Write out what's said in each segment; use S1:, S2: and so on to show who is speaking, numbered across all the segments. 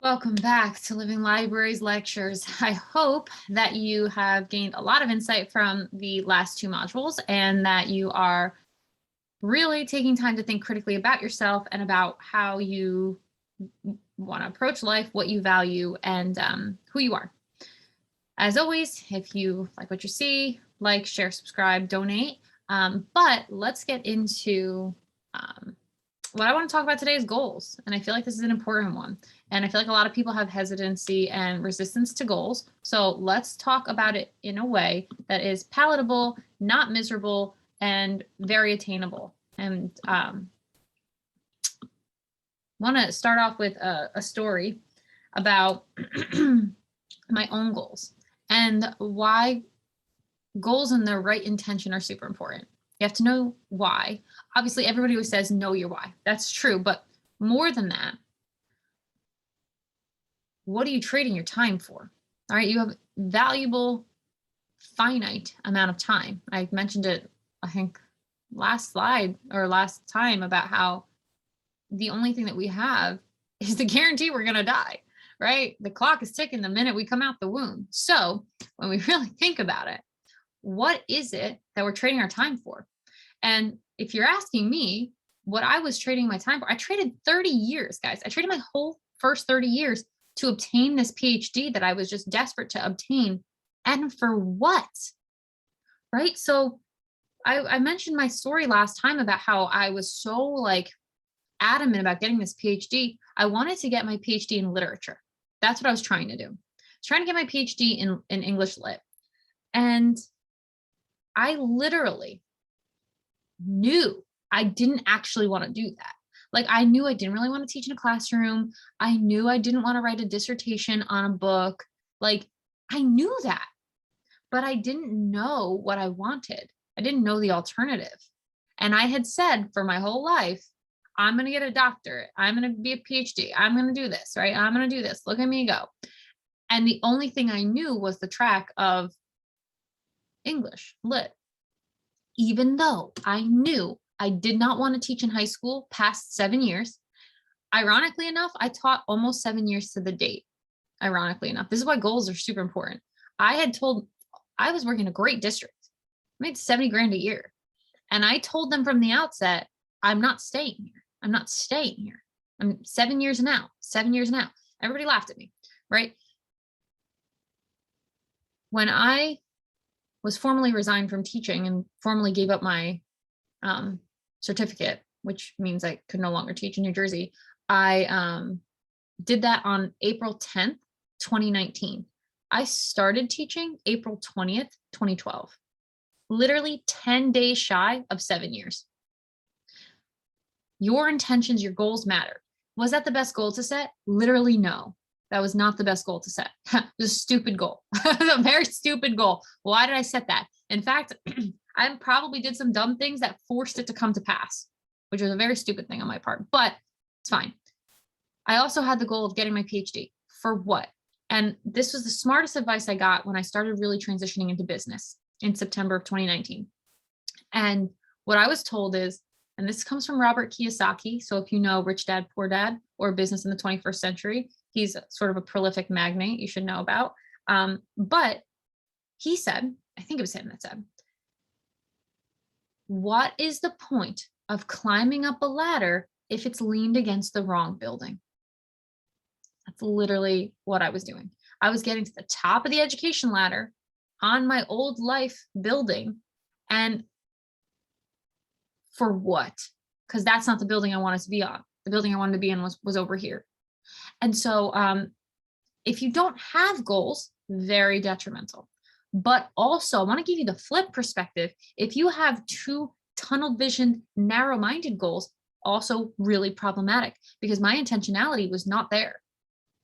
S1: Welcome back to Living Libraries Lectures. I hope that you have gained a lot of insight from the last two modules and that you are really taking time to think critically about yourself and about how you want to approach life, what you value, and who you are. As always, if you like what you see, like, share, subscribe, donate. But let's get into what I want to talk about today is goals. And I feel like this is an important one. And I feel like a lot of people have hesitancy and resistance to goals. So let's talk about it in a way that is palatable, not miserable, and very attainable. And want to start off with a story about my own goals and why goals and the right intention are super important. You have to know why. Obviously, everybody always says know your why. That's true. But more than that, what are you trading your time for? All right. You have valuable, finite amount of time. I mentioned it, I think, last slide or last time about how the only thing that we have is the guarantee we're going to die, right? The clock is ticking the minute we come out the womb. So when we really think about it, what is it that we're trading our time for? And if you're asking me what I was trading my time for, I traded 30 years, guys. I traded my whole first 30 years to obtain this PhD that I was just desperate to obtain. And for what? Right? So I mentioned my story last time about how I was so like adamant about getting this PhD. I wanted to get my PhD in literature. That's what I was trying to do. I was trying to get my PhD in English lit. And I literally knew I didn't actually want to do that. Like I knew I didn't really want to teach in a classroom. I knew I didn't want to write a dissertation on a book. Like I knew that, but I didn't know what I wanted. I didn't know the alternative. And I had said for my whole life, I'm going to get a doctorate. I'm going to be a PhD. I'm going to do this, right? I'm going to do this. Look at me go. And the only thing I knew was the track of English lit, even though I knew I did not want to teach in high school past 7 years. Ironically enough, I taught almost 7 years to the date. Ironically enough, this is why goals are super important. I was working in a great district, I made 70 grand a year. And I told them from the outset, I'm not staying here. I'm not staying here. I'm 7 years now, 7 years now. Everybody laughed at me, right? When I was formally resigned from teaching and formally gave up my certificate, which means I could no longer teach in New Jersey. I did that on April 10th, 2019. I started teaching April 20th, 2012, literally 10 days shy of 7 years. Your intentions, your goals matter. Was that the best goal to set? Literally, no. That was not the best goal to set. It was a stupid goal. A very stupid goal. Why did I set that? In fact, I probably did some dumb things that forced it to come to pass, which was a very stupid thing on my part, but it's fine. I also had the goal of getting my PhD. For what? And this was the smartest advice I got when I started really transitioning into business in September of 2019. And what I was told is, and this comes from Robert Kiyosaki. So if you know Rich Dad, Poor Dad or Business in the 21st Century, he's sort of a prolific magnate you should know about. But he said, I think it was him that said, what is the point of climbing up a ladder if it's leaned against the wrong building? That's literally what I was doing. I was getting to the top of the education ladder on my old life building. And for what? Because that's not the building I wanted to be on. The building I wanted to be in was over here. And so if you don't have goals, very detrimental. But also, I want to give you the flip perspective. If you have too tunnel vision, narrow-minded goals, also really problematic because my intentionality was not there.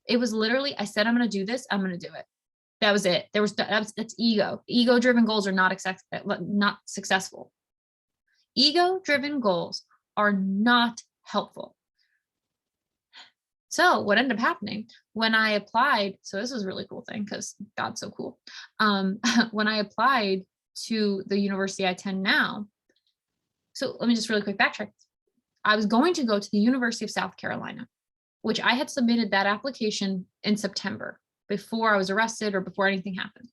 S1: It was literally, I said, I'm going to do this. I'm going to do it. That was it. That's ego. Ego-driven goals are not successful. Ego-driven goals are not helpful. So what ended up happening when I applied, so this was a really cool thing because God's so cool. When I applied to the university I attend now, so let me just really quick backtrack. I was going to go to the University of South Carolina. which I had submitted that application in September before I was arrested or before anything happened.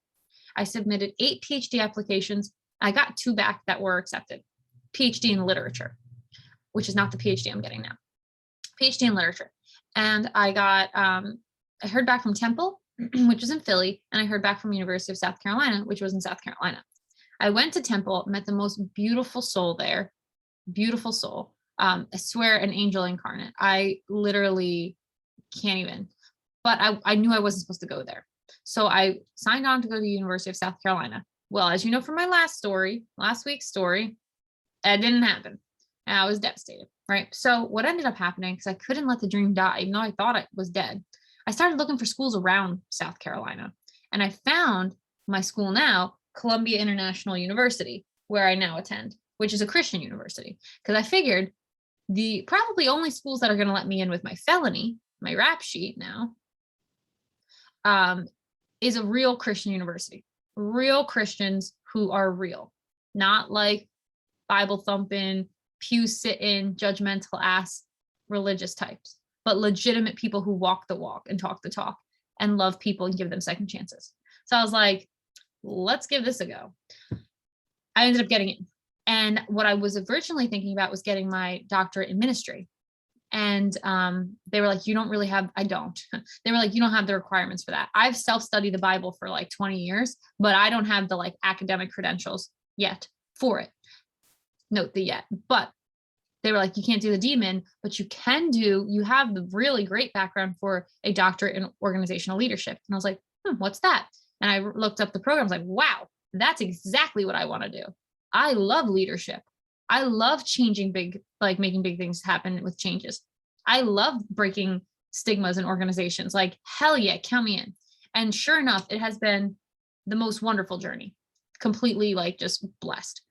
S1: I submitted 8 PhD applications. I got 2 back that were accepted. PhD in literature, which is not the PhD I'm getting now. PhD in literature. And I heard back from Temple, which was in Philly, and I heard back from University of South Carolina, which was in South Carolina. I went to Temple, met the most beautiful soul there. Beautiful soul. I swear, an angel incarnate. I literally can't even, but I knew I wasn't supposed to go there. So I signed on to go to the University of South Carolina. Well, as you know from my last week's story, it didn't happen. And I was devastated, right? So what ended up happening, because I couldn't let the dream die, even though I thought it was dead, I started looking for schools around South Carolina. And I found my school now, Columbia International University, where I now attend, which is a Christian university. Because I figured the probably only schools that are going to let me in with my felony, my rap sheet now, is a real Christian university. Real Christians who are real, not like Bible thumping, pew sitting, judgmental ass religious types, but legitimate people who walk the walk and talk the talk and love people and give them second chances. So I was like, let's give this a go. I ended up getting in. And what I was originally thinking about was getting my doctorate in ministry. And they were like, you don't really have, I don't. They were like, you don't have the requirements for that. I've self-studied the Bible for like 20 years, but I don't have the like academic credentials yet for it. Note the yet, but they were like, you can't do the demon, but you have the really great background for a doctorate in organizational leadership. And I was like, what's that? And I looked up the program. I was like, wow, that's exactly what I want to do. I love leadership. I love changing making big things happen with changes. I love breaking stigmas in organizations. Like, hell yeah, count me in. And sure enough, it has been the most wonderful journey, completely like just blessed.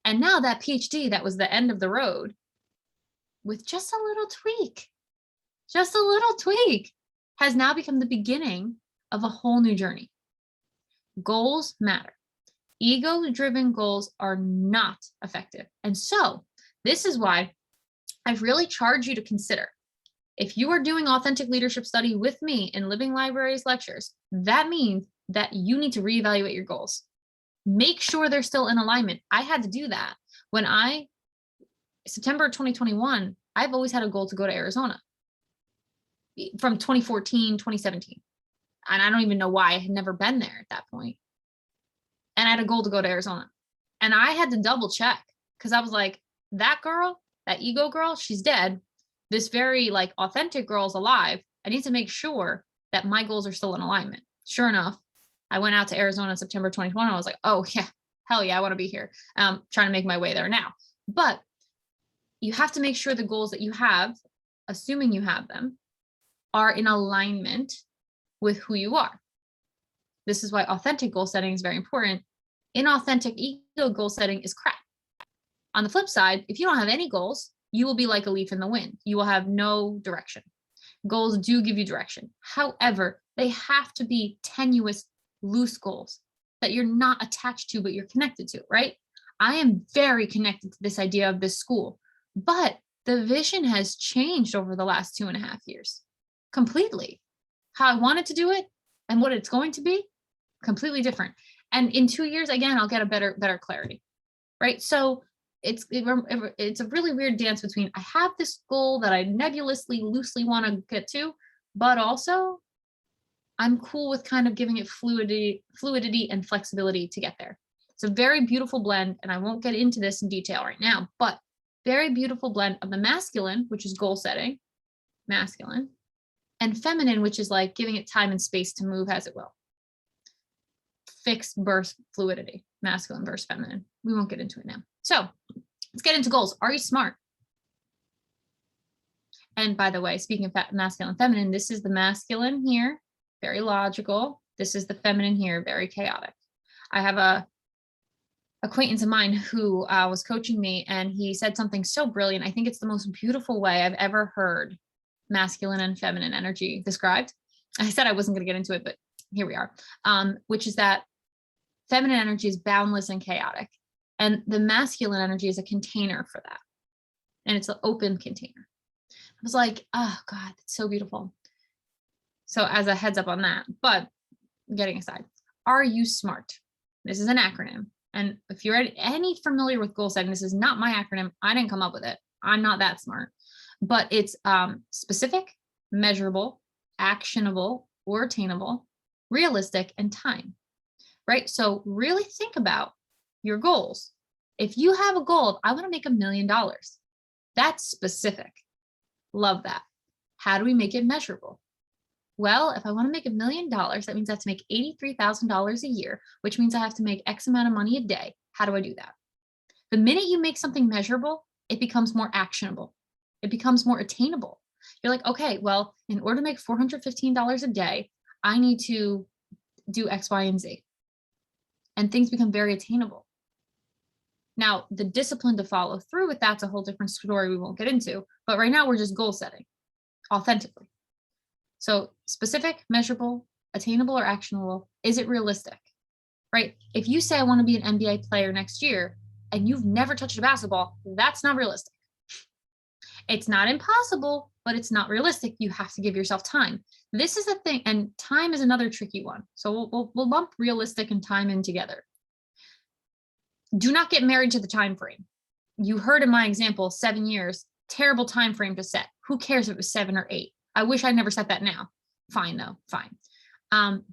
S1: And now that PhD, that was the end of the road, with just a little tweak, has now become the beginning of a whole new journey. Goals matter. Ego-driven goals are not effective. And so this is why I've really charged you to consider, if you are doing authentic leadership study with me in Living Libraries lectures, that means that you need to reevaluate your goals. Make sure they're still in alignment. I had to do that. September 2021, I've always had a goal to go to Arizona from 2014, 2017. And I don't even know why. I had never been there at that point. And I had a goal to go to Arizona. And I had to double check, because I was like, that girl, that ego girl, she's dead. This very like authentic girl's alive. I need to make sure that my goals are still in alignment. Sure enough, I went out to Arizona in September 2021. I was like, oh yeah, hell yeah, I want to be here. Trying to make my way there now. But you have to make sure the goals that you have, assuming you have them, are in alignment with who you are. This is why authentic goal setting is very important. Inauthentic ego goal setting is crap. On the flip side, if you don't have any goals, you will be like a leaf in the wind. You will have no direction. Goals do give you direction. However, they have to be tenuous, loose goals that you're not attached to, but you're connected to, right? I am very connected to this idea of this school, but the vision has changed over the last 2.5 years. Completely. How I wanted to do it and what it's going to be, completely different. And in 2 years, again, I'll get a better clarity, right? So it's a really weird dance between, I have this goal that I nebulously, loosely want to get to, but also I'm cool with kind of giving it fluidity and flexibility to get there. It's a very beautiful blend, and I won't get into this in detail right now, but very beautiful blend of the masculine, which is goal setting, masculine, and feminine, which is like giving it time and space to move as it will. Fixed versus fluidity, masculine versus feminine. We won't get into it now. So let's get into goals. Are you smart? And by the way, speaking of masculine and feminine, this is the masculine here, very logical. This is the feminine here, very chaotic. I have a acquaintance of mine who was coaching me, and he said something so brilliant. I think it's the most beautiful way I've ever heard masculine and feminine energy described. I said I wasn't going to get into it, but here we are, which is that feminine energy is boundless and chaotic, and the masculine energy is a container for that, and it's an open container. was like, oh God, it's so beautiful. So as a heads up on that, but getting aside, are you smart? This is an acronym. And if you're any familiar with goal setting, this is not my acronym. I didn't come up with it. I'm not that smart, but it's specific, measurable, actionable, or attainable, realistic, and time, right? So really think about your goals. If you have a goal of, I want to make $1 million, that's specific. Love that. How do we make it measurable? Well, if I want to make $1 million, that means I have to make $83,000 a year, which means I have to make X amount of money a day. How do I do that? The minute you make something measurable, it becomes more actionable. It becomes more attainable. You're like, okay, well, in order to make $415 a day, I need to do X, Y, and Z. And things become very attainable. Now, the discipline to follow through with that's a whole different story we won't get into. But right now, we're just goal setting authentically. So specific, measurable, attainable, or actionable. Is it realistic? Right? If you say I want to be an NBA player next year and you've never touched a basketball, that's not realistic. It's not impossible, but it's not realistic. You have to give yourself time. This is the thing, and time is another tricky one. So we'll lump realistic and time in together. Do not get married to the time frame. You heard in my example, 7 years, terrible time frame to set. Who cares if it was 7 or 8? I wish I never set that now. Fine though, fine.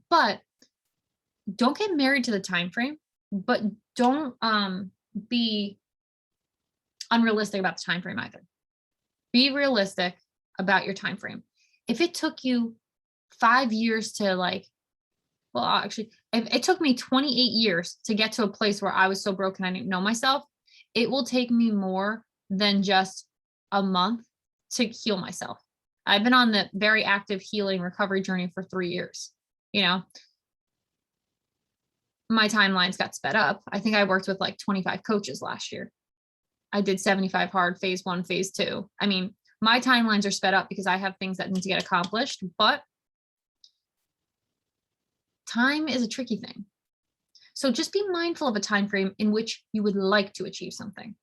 S1: But don't get married to the time frame, but don't be unrealistic about the time frame either. Be realistic about your time frame. If it took you 5 years to actually, if it took me 28 years to get to a place where I was so broken I didn't know myself, it will take me more than just a month to heal myself. I've been on the very active healing recovery journey for 3 years. My timelines got sped up. I think I worked with like 25 coaches last year. I did 75 hard, phase 1, phase 2. I mean, my timelines are sped up because I have things that need to get accomplished, but time is a tricky thing. So just be mindful of a time frame in which you would like to achieve something.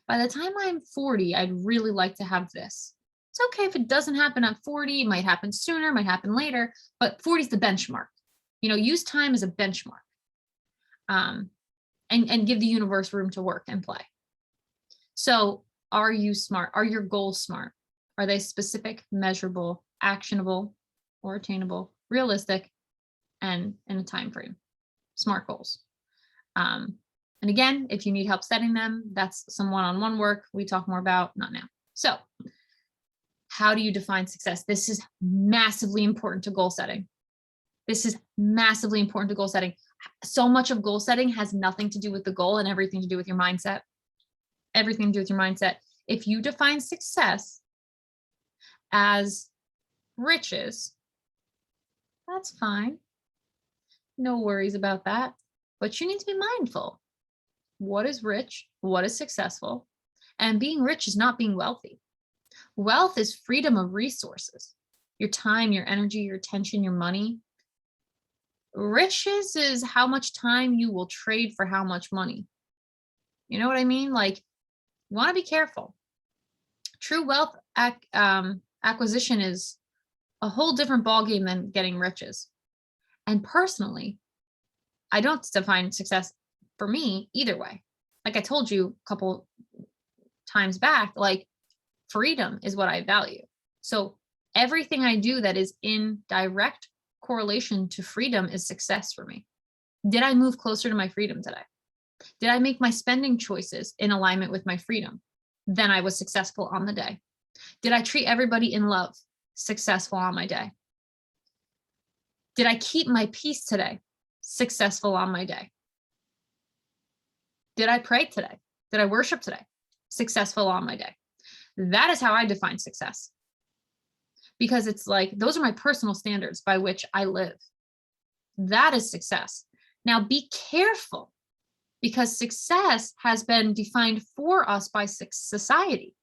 S1: By the time I'm 40, I'd really like to have this. It's okay if it doesn't happen at 40, it might happen sooner, might happen later, but 40 is the benchmark. Use time as a benchmark. And give the universe room to work and play. So are you smart? Are your goals smart? Are they specific, measurable, actionable, or attainable, realistic, and in a time frame? Smart goals. And again, if you need help setting them, that's some one-on-one work we talk more about, not now. So how do you define success? This is massively important to goal setting. This is massively important to goal setting. So much of goal setting has nothing to do with the goal and everything to do with your mindset. Everything to do with your mindset. If you define success as riches, that's fine. No worries about that. But you need to be mindful. What is rich? What is successful? And being rich is not being wealthy. Wealth is freedom of resources. Your time, your energy, your attention, your money. Riches is how much time you will trade for how much money. You know what I mean? Like, you want to be careful. True wealth acquisition is a whole different ballgame than getting riches. And personally, I don't define success for me either way. Like I told you a couple times back, like freedom is what I value. So everything I do that is in direct correlation to freedom is success for me. Did I move closer to my freedom today? Did I make my spending choices in alignment with my freedom? Then I was successful on the day. Did I treat everybody in love? Successful on my day. Did I keep my peace today? Successful on my day. Did I pray today? Did I worship today? Successful on my day. That is how I define success. Because it's like, those are my personal standards by which I live. That is success. Now be careful, because success has been defined for us by society.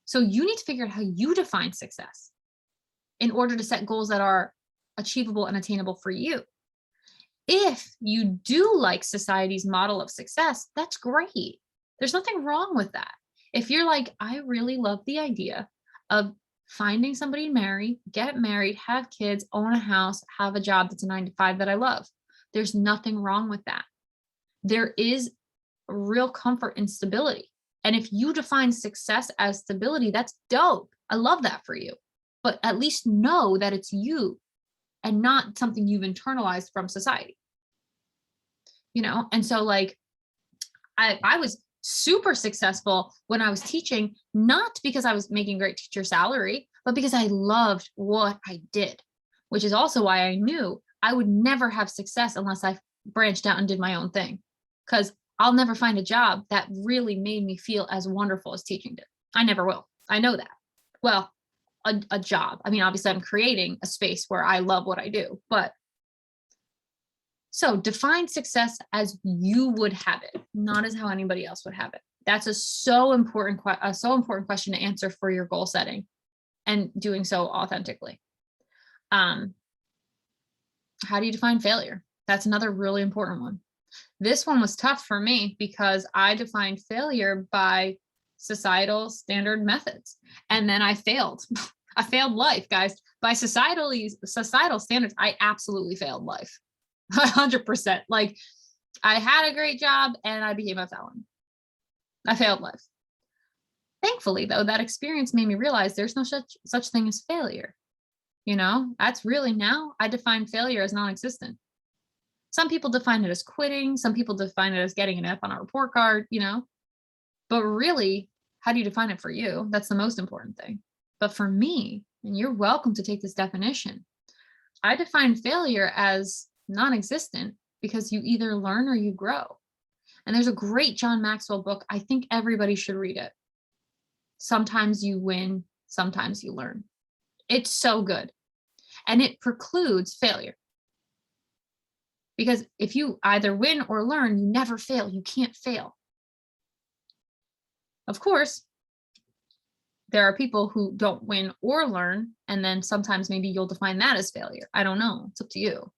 S1: So you need to figure out how you define success in order to set goals that are achievable and attainable for you. If you do like society's model of success, that's great. There's nothing wrong with that. If you're like, I really love the idea of finding somebody to marry, get married, have kids, own a house, have a job that's a 9 to 5 that I love. There's nothing wrong with that. There is real comfort in stability. And if you define success as stability, that's dope. I love that for you. But at least know that it's you and not something you've internalized from society. And so like I was super successful when I was teaching, not because I was making great teacher salary, but because I loved what I did, which is also why I knew I would never have success unless I branched out and did my own thing. Because I'll never find a job that really made me feel as wonderful as teaching did. I never will. I know that. Well, a job. I mean, obviously I'm creating a space where I love what I do, but so define success as you would have it, not as how anybody else would have it. That's a so important question to answer for your goal setting and doing so authentically. How do you define failure? That's another really important one. This one was tough for me because I defined failure by societal standard methods. And then I failed. I failed life, guys. By societal standards, I absolutely failed life. 100%. Like I had a great job and I became a felon. I failed life. Thankfully, though, that experience made me realize there's no such thing as failure. That's really, now I define failure as non-existent. Some people define it as quitting. Some people define it as getting an F on a report card, but really, how do you define it for you? That's the most important thing. But for me, and you're welcome to take this definition, I define failure as non-existent because you either learn or you grow. And there's a great John Maxwell book. I think everybody should read it. Sometimes you win, sometimes you learn. It's so good. And it precludes failure. Because if you either win or learn, you never fail. You can't fail. Of course, there are people who don't win or learn, and then sometimes maybe you'll define that as failure. I don't know. It's up to you.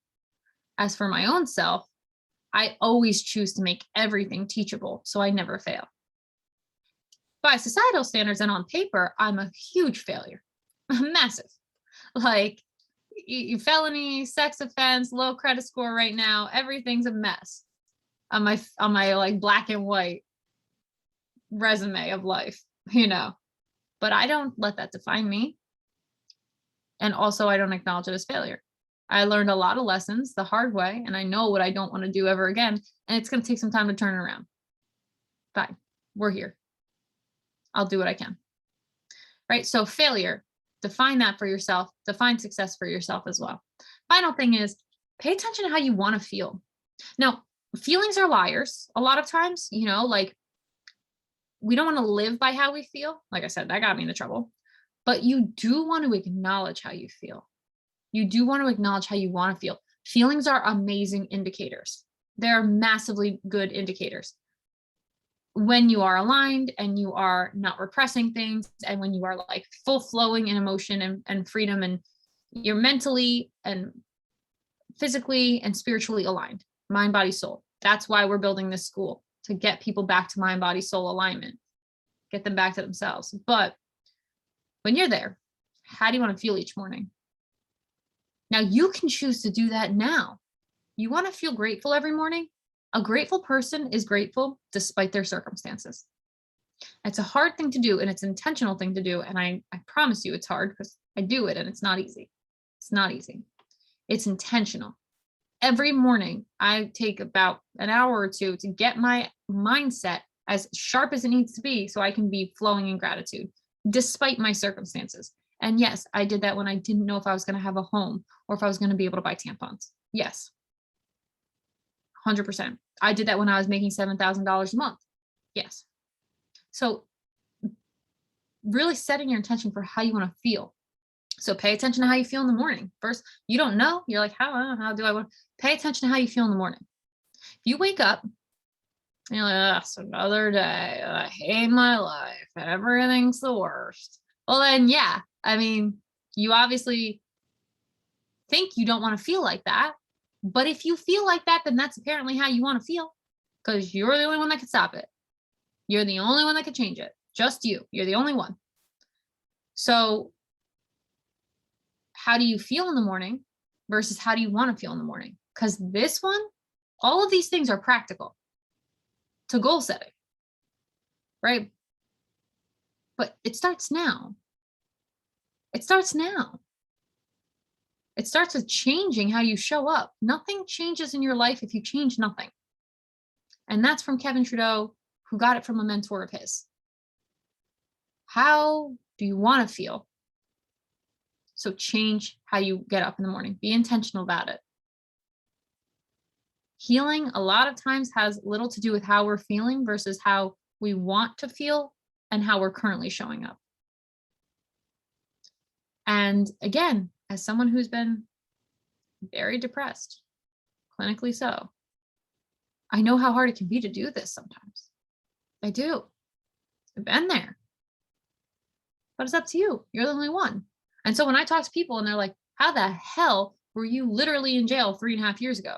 S1: As for my own self, I always choose to make everything teachable, so I never fail. By societal standards and on paper, I'm a huge failure. Massive. Like felony, sex offense, low credit score right now, everything's a mess on my like black and white resume of life, but I don't let that define me. And also I don't acknowledge it as failure. I learned a lot of lessons the hard way, and I know what I don't want to do ever again. And it's going to take some time to turn it around. Fine. We're here. I'll do what I can. Right. So failure, define that for yourself, define success for yourself as well. Final thing is pay attention to how you want to feel. Now, feelings are liars a lot of times, like we don't want to live by how we feel. Like I said, that got me into trouble, but you do want to acknowledge how you feel. You do want to acknowledge how you want to feel. Feelings are amazing indicators. They're massively good indicators. When you are aligned and you are not repressing things, and when you are like full flowing in emotion and freedom, and you're mentally and physically and spiritually aligned, mind, body, soul. That's why we're building this school, to get people back to mind, body, soul alignment, get them back to themselves. But when you're there, how do you want to feel each morning? Now you can choose to do that now. You want to feel grateful every morning? A grateful person is grateful despite their circumstances. It's a hard thing to do, and it's an intentional thing to do. And I promise you it's hard because I do it and it's not easy. It's not easy. It's intentional. Every morning I take about an hour or two to get my mindset as sharp as it needs to be so I can be flowing in gratitude despite my circumstances. And yes, I did that when I didn't know if I was going to have a home or if I was going to be able to buy tampons. Yes. 100%. I did that when I was making $7,000 a month. Yes. So really setting your intention for how you want to feel. So pay attention to how you feel in the morning. First, you don't know. You're like, how do I want? Pay attention to how you feel in the morning. If you wake up and you're like, it's another day. I hate my life. Everything's the worst. Well, then, yeah. I mean, you obviously think you don't want to feel like that. But if you feel like that, then that's apparently how you want to feel, because you're the only one that can stop it. You're the only one that can change it. Just you. You're the only one. So how do you feel in the morning versus how do you want to feel in the morning? Because this one, all of these things are practical to goal setting, right? But it starts now. It starts now. It starts with changing how you show up. Nothing changes in your life if you change nothing. And that's from Kevin Trudeau, who got it from a mentor of his. How do you want to feel? So change how you get up in the morning. Be intentional about it. Healing a lot of times has little to do with how we're feeling versus how we want to feel and how we're currently showing up. And again, as someone who's been very depressed, clinically so, I know how hard it can be to do this sometimes. I do. I've been there. But it's up to you. You're the only one. And so when I talk to people and they're like, how the hell were you literally in jail 3.5 years ago?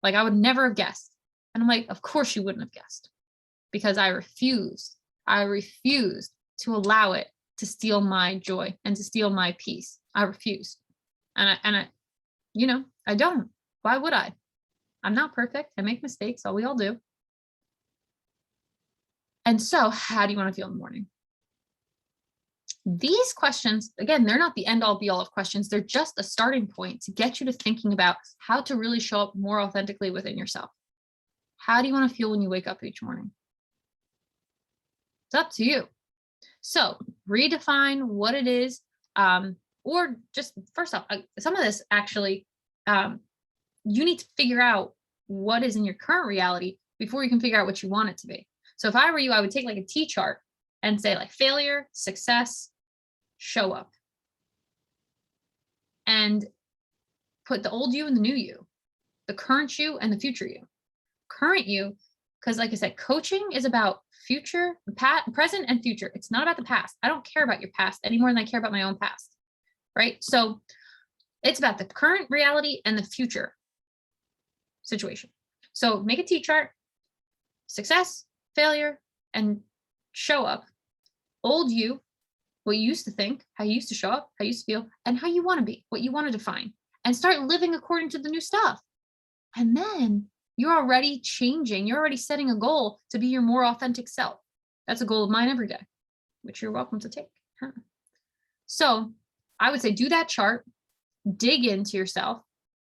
S1: Like, I would never have guessed. And I'm like, of course you wouldn't have guessed, because I refused to allow it to steal my joy and to steal my peace. I refused. And I, I don't. Why would I? I'm not perfect. I make mistakes. We all do. And so how do you want to feel in the morning? These questions, again, they're not the end all be all of questions. They're just a starting point to get you to thinking about how to really show up more authentically within yourself. How do you want to feel when you wake up each morning? It's up to you. So redefine what it is, or just first off, some of this actually, you need to figure out what is in your current reality before you can figure out what you want it to be. So if I were you, I would take like a T chart and say like failure, success, show up, and put the old you and the new you, the current you and the future you. Current you, because like I said, coaching is about future, present, and future. It's not about the past. I don't care about your past any more than I care about my own past, right? So it's about the current reality and the future situation. So make a T chart, success, failure, and show up. Old you, what you used to think, how you used to show up, how you used to feel, and how you want to be, what you want to define, and start living according to the new stuff. And then you're already changing. You're already setting a goal to be your more authentic self. That's a goal of mine every day, which you're welcome to take. So I would say do that chart, dig into yourself.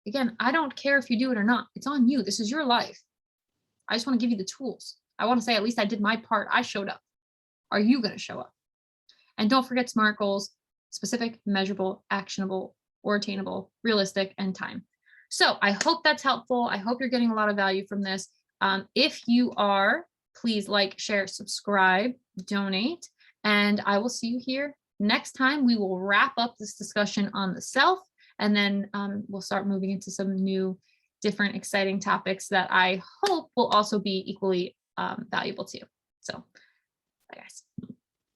S1: Again, I don't care if you do it or not. It's on you. This is your life. I just want to give you the tools. I want to say, at least I did my part. I showed up. Are you going to show up? And don't forget SMART goals: specific, measurable, actionable, or attainable, realistic, and time. So I hope that's helpful. I hope you're getting a lot of value from this. If you are, please like, share, subscribe, donate, and I will see you here next time. We will wrap up this discussion on the self, and then we'll start moving into some new, different, exciting topics that I hope will also be equally valuable to you. So, bye guys.